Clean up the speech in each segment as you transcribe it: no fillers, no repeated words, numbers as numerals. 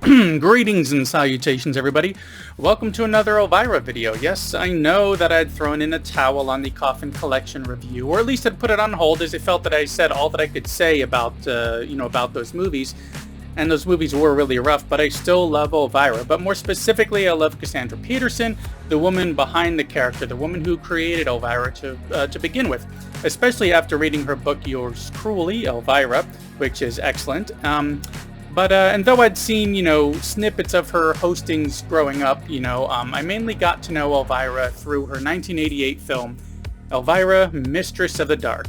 Greetings and salutations, everybody. Welcome to another Elvira video. Yes, I know that I'd thrown in a towel on the Coffin Collection review, or at least I'd put it on hold, as I felt that I said all that I could say about, about those movies. And those movies were really rough, but I still love Elvira. But more specifically, I love Cassandra Peterson, the woman behind the character, the woman who created Elvira to begin with. Especially after reading her book, Yours Cruelly, Elvira, which is excellent. And though I'd seen, snippets of her hostings growing up, I mainly got to know Elvira through her 1988 film, Elvira Mistress of the Dark.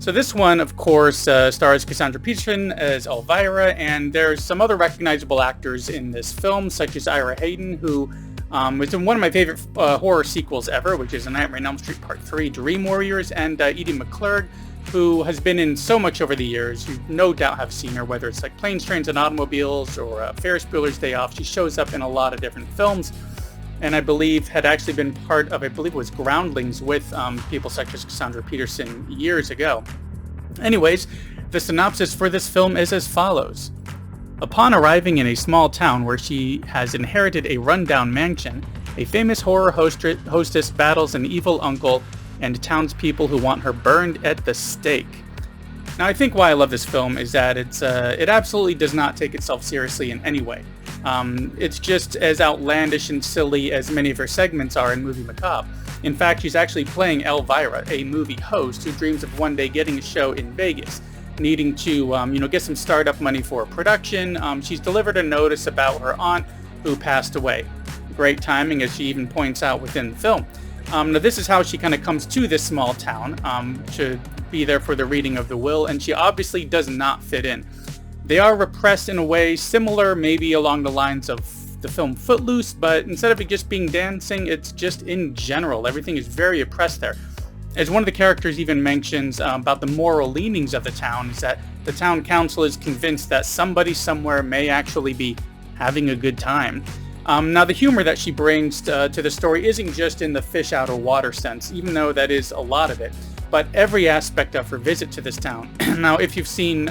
So this one, of course, stars Cassandra Peterson as Elvira, and there's some other recognizable actors in this film, such as Ira Hayden, who was in one of my favorite horror sequels ever, which is A Nightmare on Elm Street Part 3, Dream Warriors, and Edie McClurg, who has been in so much over the years. You no doubt have seen her, whether it's like Planes, Trains, and Automobiles or Ferris Bueller's Day Off. She shows up in a lot of different films, and I believe had actually been part of, it was Groundlings with people such as Cassandra Peterson years ago. Anyways, the synopsis for this film is as follows. Upon arriving in a small town where she has inherited a rundown mansion, a famous horror hostess battles an evil uncle and townspeople who want her burned at the stake. Now, I think why I love this film is that it absolutely does not take itself seriously in any way. It's just as outlandish and silly as many of her segments are in Movie Macabre. In fact, she's actually playing Elvira, a movie host who dreams of one day getting a show in Vegas, needing to, get some startup money for a production. She's delivered a notice about her aunt who passed away. Great timing, as she even points out within the film. Now, this is how she kind of comes to this small town, to be there for the reading of the will, and she obviously does not fit in. They are repressed in a way similar, maybe along the lines of the film Footloose, but instead of it just being dancing, it's just in general. Everything is very oppressed there. As one of the characters even mentions about the moral leanings of the town, is that the town council is convinced that somebody somewhere may actually be having a good time. Now, the humor that she brings to the story isn't just in the fish out of water sense, even though that is a lot of it, but every aspect of her visit to this town. Now, if you've seen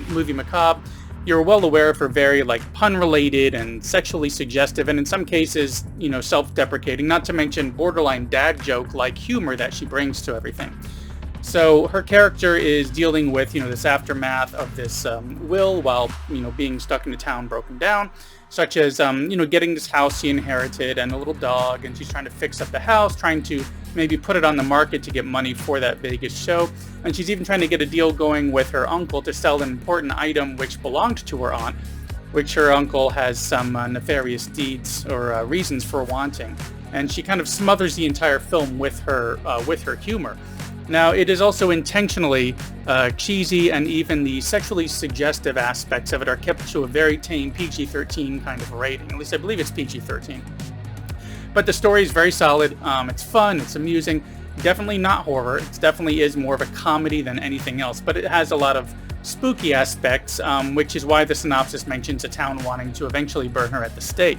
Movie Macabre, you're well aware of her very pun-related and sexually suggestive, and in some cases, self-deprecating, not to mention borderline dad joke-like humor that she brings to everything. So her character is dealing with, this aftermath of this will while, being stuck in a town broken down, such as, getting this house she inherited and a little dog, and she's trying to fix up the house, trying to maybe put it on the market to get money for that Vegas show. And she's even trying to get a deal going with her uncle to sell an important item which belonged to her aunt, which her uncle has some nefarious deeds or reasons for wanting. And she kind of smothers the entire film with her humor. Now, it is also intentionally cheesy, and even the sexually suggestive aspects of it are kept to a very tame PG-13 kind of rating. At least I believe it's PG-13. But the story is very solid. It's fun. It's amusing. Definitely not horror. It definitely is more of a comedy than anything else. But it has a lot of spooky aspects, which is why the synopsis mentions a town wanting to eventually burn her at the stake.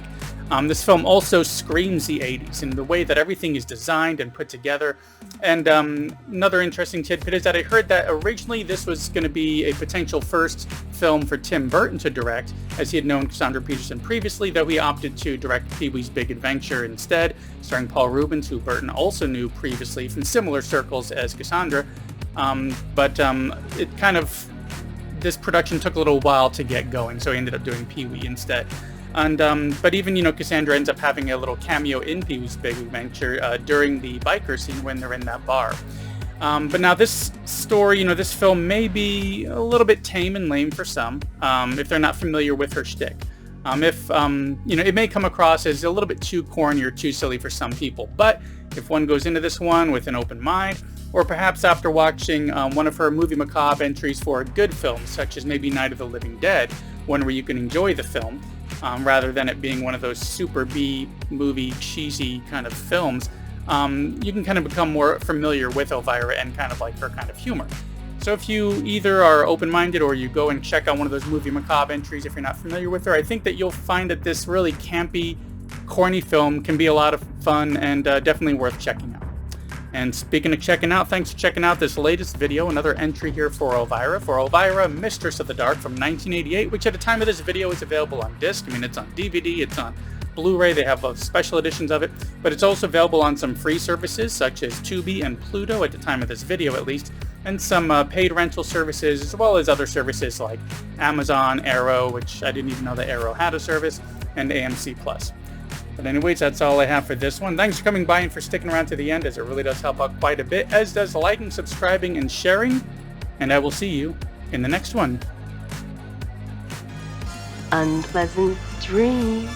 This film also screams the 80s in the way that everything is designed and put together. And another interesting tidbit is that I heard that originally this was going to be a potential first film for Tim Burton to direct, as he had known Cassandra Peterson previously, though he opted to direct Pee-wee's Big Adventure instead, starring Paul Rubens, who Burton also knew previously from similar circles as Cassandra. It kind of, this production took a little while to get going, so he ended up doing Pee-wee instead. And but even Cassandra ends up having a little cameo in Pee-wee's Big Adventure during the biker scene when they're in that bar. But now this story, this film may be a little bit tame and lame for some if they're not familiar with her shtick. It may come across as a little bit too corny or too silly for some people. But if one goes into this one with an open mind, or perhaps after watching one of her Movie Macabre entries for a good film, such as maybe Night of the Living Dead, one where you can enjoy the film, rather than it being one of those super B-movie cheesy kind of films, you can kind of become more familiar with Elvira and kind of like her kind of humor. So if you either are open-minded or you go and check out one of those Movie Macabre entries if you're not familiar with her, I think that you'll find that this really campy, corny film can be a lot of fun and definitely worth checking out. And speaking of checking out, thanks for checking out this latest video, another entry here for Elvira, Mistress of the Dark from 1988, which at the time of this video is available on disc. I mean, it's on DVD, it's on Blu-ray, they have special editions of it, but it's also available on some free services such as Tubi and Pluto at the time of this video at least, and some paid rental services, as well as other services like Amazon, Arrow, which I didn't even know that Arrow had a service, and AMC+. But anyways, that's all I have for this one. Thanks for coming by and for sticking around to the end, as it really does help out quite a bit, as does liking, subscribing, and sharing. And I will see you in the next one. Unpleasant dreams.